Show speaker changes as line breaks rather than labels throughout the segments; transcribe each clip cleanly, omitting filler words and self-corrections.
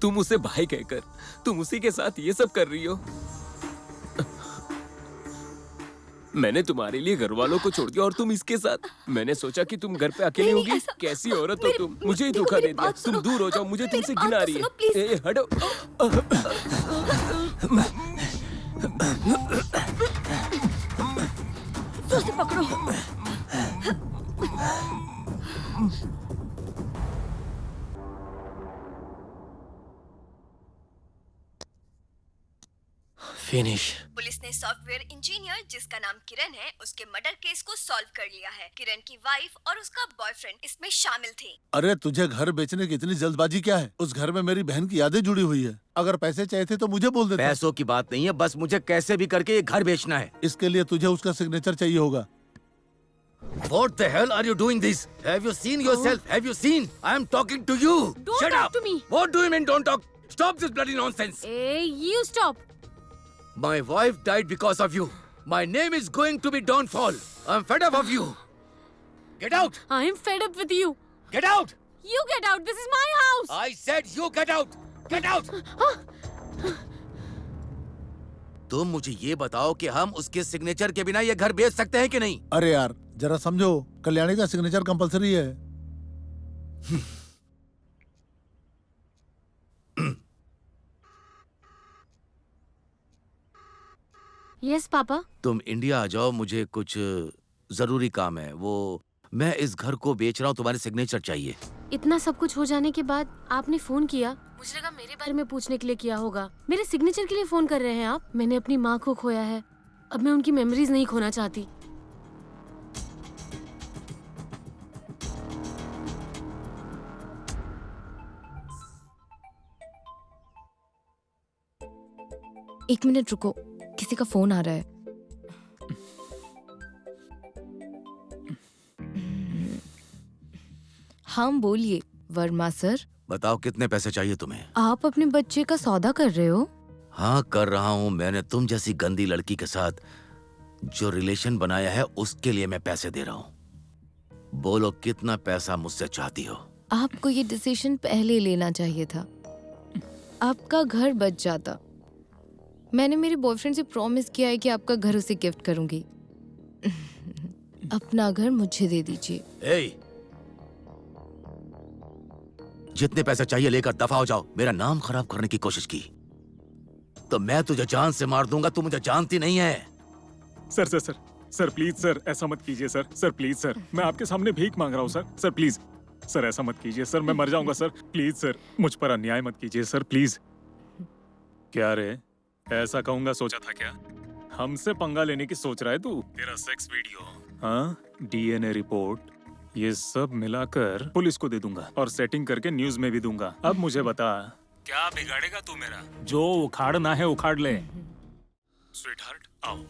तुम उसे भाई कहकर तुम उसी के साथ ये सब कर रही हो। मैंने तुम्हारे लिए घर वालों को छोड़ दिया और तुम इसके साथ। मैंने सोचा कि तुम घर पे अकेली
नहीं,
होगी।
ऐसा-
कैसी औरत हो तुम, मुझे ही
देखो,
धोखा
मेरी
दे दिया।
बात
तुम
सुनो।
दूर हो जाओ, मुझे
मेरी
तुमसे
बात
घिन आ
तो
रही
सुनो,
है।
प्लीज।
हटो।
जोर से पकड़ो।
फिनिश।
पुलिस ने सॉफ्टवेयर इंजीनियर जिसका नाम किरण है उसके मर्डर केस को सॉल्व कर लिया है। किरण की वाइफ और उसका बॉयफ्रेंड इसमें शामिल थे।
अरे तुझे घर बेचने की इतनी जल्दबाजी क्या है? उस घर में मेरी बहन की यादें जुड़ी हुई है। अगर पैसे चाहिए थे तो मुझे बोल देता।
पैसों की बात नहीं है, बस मुझे कैसे भी करके ये घर बेचना है।
इसके लिए तुझे उसका सिग्नेचर चाहिए होगा।
What the hell are you doing this? Have you seen yourself? Have you seen? I am talking to you.
Don't
Shut
talk
up.
to me.
What do you mean don't talk? Stop this bloody nonsense.
Hey, you stop.
My wife died because of you. My name is going to be downfall. I'm fed up of you. Get out.
I'm fed up with you.
Get out.
You get out. This is my house.
I said you get out. Get out. तुम मुझे ये बताओ कि हम उसके signature के बिना ये घर बेच सकते हैं कि नहीं?
अरे यार जरा समझो, कल्याणी का सिग्नेचर कंपलसरी है।
Yes, पापा।
तुम इंडिया आ जाओ, मुझे कुछ जरूरी काम है। वो मैं इस घर को बेच रहा हूँ, तुम्हारे सिग्नेचर चाहिए।
इतना सब कुछ हो जाने के बाद आपने फोन किया। मुझे लगा मेरे बारे में पूछने के लिए किया होगा। मेरे सिग्नेचर के लिए फोन कर रहे हैं आप? मैंने अपनी माँ को खोया है, अब मैं उनकी मेमोरीज नहीं खोना चाहती।
एक मिनट रुको, किसी का फोन आ रहा है। हाँ बोलिए वर्मा सर।
बताओ कितने पैसे चाहिए तुम्हें?
आप अपने बच्चे का सौदा कर रहे हो?
हाँ कर रहा हूँ। मैंने तुम जैसी गंदी लड़की के साथ जो रिलेशन बनाया है उसके लिए मैं पैसे दे रहा हूँ। बोलो कितना पैसा मुझसे चाहती हो?
आपको ये डिसीजन पहले लेना चाहिए था, आपका घर बच जाता। मैंने मेरे बॉयफ्रेंड से प्रॉमिस किया है कि आपका घर उसे गिफ्ट करूंगी। अपना घर मुझे दे दीजिए।
ए, जितने पैसे चाहिए लेकर दफा हो जाओ। मेरा नाम खराब करने की कोशिश की तो मैं तुझे जान से मार दूंगा। तू मुझे जानती नहीं है।
Sir sir sir sir please sir, ऐसा मत कीजिए सर। सर प्लीज सर, मैं आपके सामने भीख मांग रहा हूँ सर। सर प्लीज सर, ऐसा मत कीजिए सर, मैं मर जाऊंगा सर। प्लीज सर, मुझ पर अन्याय मत कीजिए सर, प्लीज। क्या रे, ऐसा कहूंगा सोचा था क्या? हमसे पंगा लेने की सोच रहा है तू? तेरा सेक्स वीडियो, हाँ, डीएनए रिपोर्ट, ये सब मिलाकर पुलिस को दे दूंगा और सेटिंग करके न्यूज में भी दूंगा। अब मुझे बता, क्या बिगाड़ेगा तू मेरा? जो उखाड़ना है उखाड़ ले। स्वीटहार्ट आओ।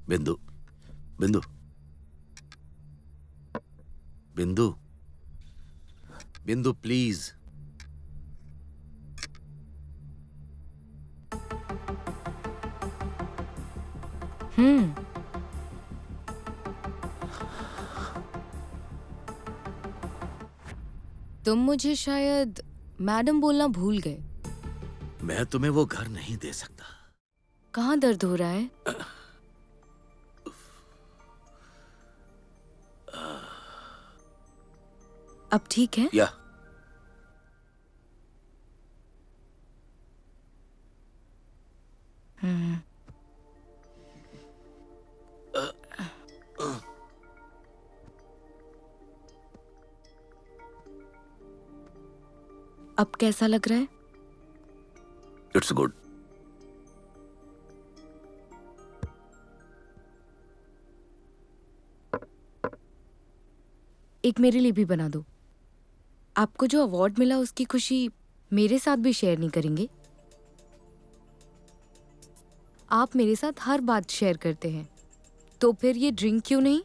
बिंदु, बिंदु, बिंदु, बिंदु प्लीज।
तुम मुझे शायद मैडम बोलना भूल गए।
मैं तुम्हें वो घर नहीं दे सकता।
कहाँ दर्द हो रहा है? अब ठीक है?
या
अब कैसा लग रहा है?
It's good.
एक मेरे लिए भी बना दो। आपको जो अवार्ड मिला उसकी खुशी मेरे साथ भी शेयर नहीं करेंगे? आप मेरे साथ हर बात शेयर करते हैं, तो फिर ये ड्रिंक क्यों नहीं?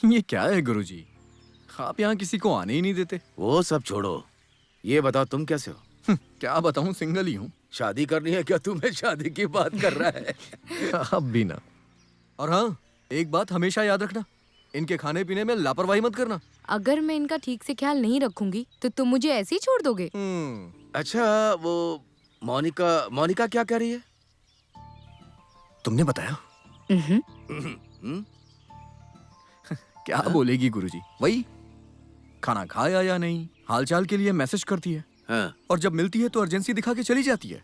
ये क्या है गुरुजी? आप यहाँ किसी को आने ही नहीं देते।
वो सब छोड़ो, ये बताओ तुम कैसे हो?
क्या बताऊँ, सिंगल ही हूँ।
शादी करनी है क्या? तुम्हें शादी की बात कर रहा है?
अब भी ना। और हाँ, एक बात हमेशा याद रखना, इनके खाने पीने में लापरवाही मत करना।
अगर मैं इनका ठीक से ख्याल नहीं रखूंगी तो तुम मुझे ऐसे ही छोड़ दोगे?
अच्छा, वो मोनिका क्या कह रही है?
तुमने बताया?
हम्म?
क्या बोलेगी गुरुजी? वही खाना खाया या नहीं, हालचाल के लिए मैसेज करती है।
हाँ।
और जब मिलती है तो अर्जेंसी दिखा के चली जाती है।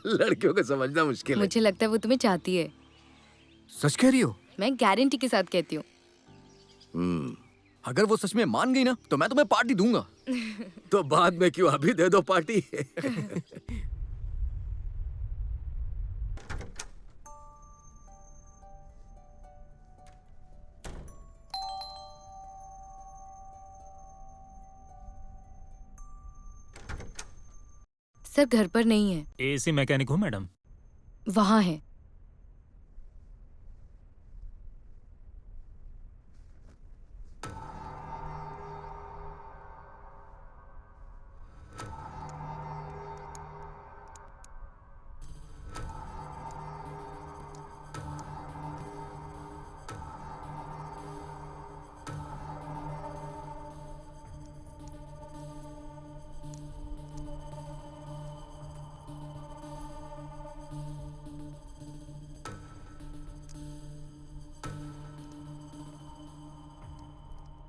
लड़कियों को समझना मुश्किल है।
मुझे लगता है वो तुम्हें चाहती है।
सच कह रही हो?
मैं गारंटी के साथ कहती हूँ।
अगर वो सच में मान गई ना तो मैं तुम्हें पार्टी दूंगा।
तो बाद में क्यों, अभी दे दो पार्टी।
सर घर पर नहीं है।
एसी मैकेनिक हूँ मैडम।
वहाँ है।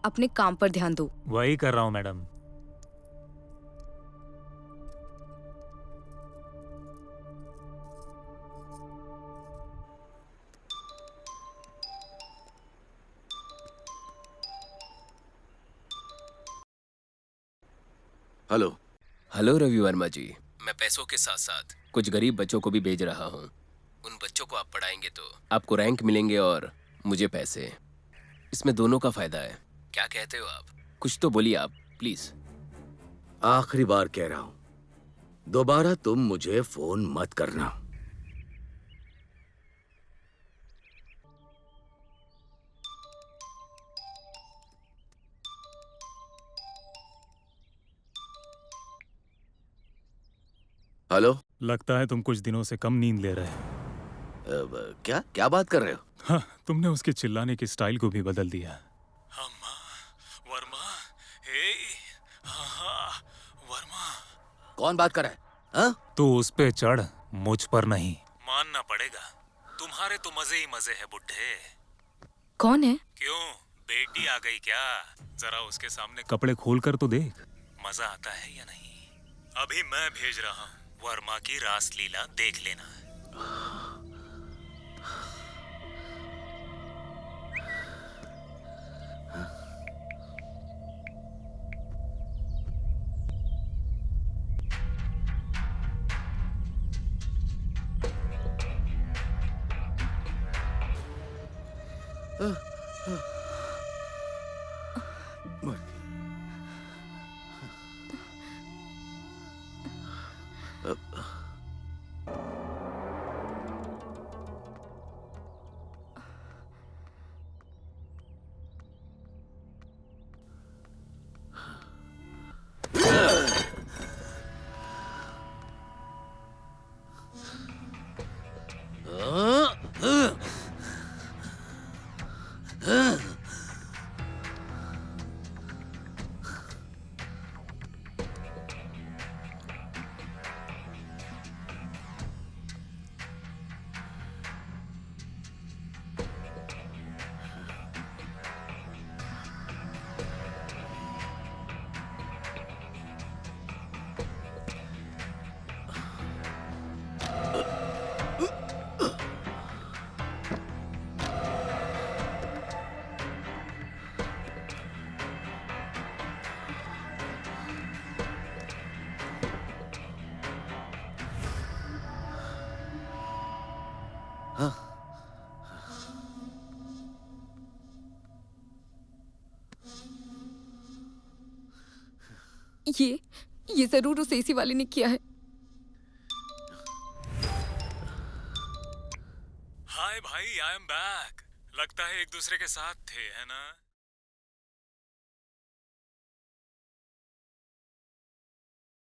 अपने काम पर ध्यान दो।
वही कर रहा हूँ madam.
Hello.
Hello Ravi Verma ji, मैं पैसों के साथ साथ कुछ गरीब बच्चों को भी भेज रहा हूँ। उन बच्चों को आप पढ़ाएंगे तो आपको रैंक मिलेंगे और मुझे पैसे। इसमें दोनों का फायदा है। क्या कहते हो आप? कुछ तो बोलिए आप, प्लीज।
आखिरी बार कह रहा हूं, दोबारा तुम मुझे फोन मत करना। हेलो।
लगता है तुम कुछ दिनों से कम नींद ले रहे हो।
क्या क्या बात कर रहे हो?
हाँ, तुमने उसके चिल्लाने की स्टाइल को भी बदल दिया। अम्मा, वर्मा, हे, हाँ, वर्मा।
कौन बात कर रहा है? हाँ?
तू उस पे चढ़, मुझ पर नहीं। मानना पड़ेगा, तुम्हारे तो मजे ही मजे है बुड्ढे।
कौन है?
क्यों, बेटी आ गई क्या? जरा उसके सामने कपड़े खोल कर तो देख, मजा आता है या नहीं। अभी मैं भेज रहा हूँ, वर्मा की रासलीला देख लेना।
ये जरूर उस एसी वाले ने किया है।
हाय भाई, आई एम बैक। लगता है एक दूसरे के साथ थे, है ना?